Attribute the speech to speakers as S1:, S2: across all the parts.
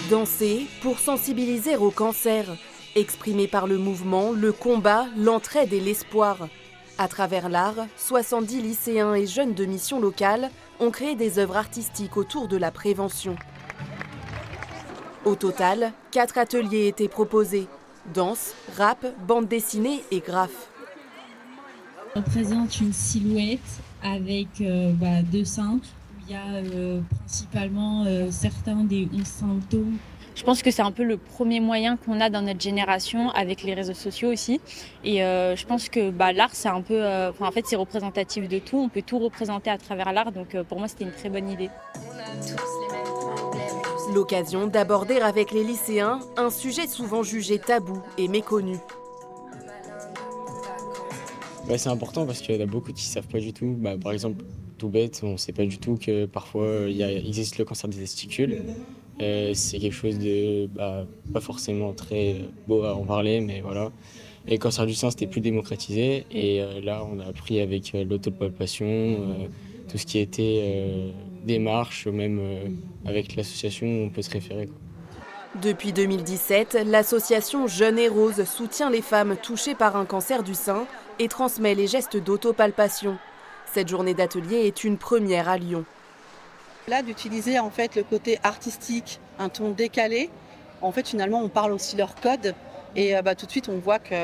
S1: Danser pour sensibiliser au cancer, exprimé par le mouvement, le combat, l'entraide et l'espoir. À travers l'art, 70 lycéens et jeunes de mission locale ont créé des œuvres artistiques autour de la prévention. Au total, 4 ateliers étaient proposés: danse, rap, bande dessinée et graphes.
S2: On présente une silhouette avec 2 seins. Il y a principalement certains des 11 symptômes.
S3: Je pense que c'est un peu le premier moyen qu'on a dans notre génération, avec les réseaux sociaux aussi. Et je pense que l'art, c'est un peu, en fait, c'est représentatif de tout. On peut tout représenter à travers l'art. Donc pour moi, c'était une très bonne idée.
S1: L'occasion d'aborder avec les lycéens un sujet souvent jugé tabou et méconnu.
S4: C'est important parce qu'il y en a beaucoup qui ne savent pas du tout. Par exemple, tout bête, on ne sait pas du tout que parfois il existe le cancer des testicules. C'est quelque chose de pas forcément très beau à en parler, mais voilà. Et le cancer du sein, c'était plus démocratisé. Et là, on a appris avec l'autopalpation, tout ce qui était démarche, même avec l'association, on peut se référer, quoi.
S1: Depuis 2017, l'association Jeunes et Roses soutient les femmes touchées par un cancer du sein et transmet les gestes d'autopalpation. Cette journée d'atelier est une première à Lyon.
S5: Là, d'utiliser en fait le côté artistique, un ton décalé, en fait finalement on parle aussi leur code et tout de suite on voit que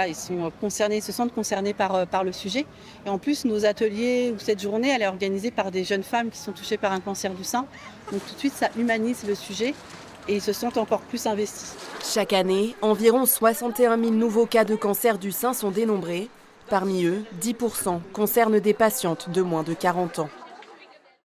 S5: ils sont concernés, ils se sentent concernés par le sujet. Et en plus nos ateliers ou cette journée, elle est organisée par des jeunes femmes qui sont touchées par un cancer du sein. Donc tout de suite ça humanise le sujet et ils se sentent encore plus investis.
S1: Chaque année, environ 61 000 nouveaux cas de cancer du sein sont dénombrés. Parmi eux, 10% concernent des patientes de moins de 40 ans.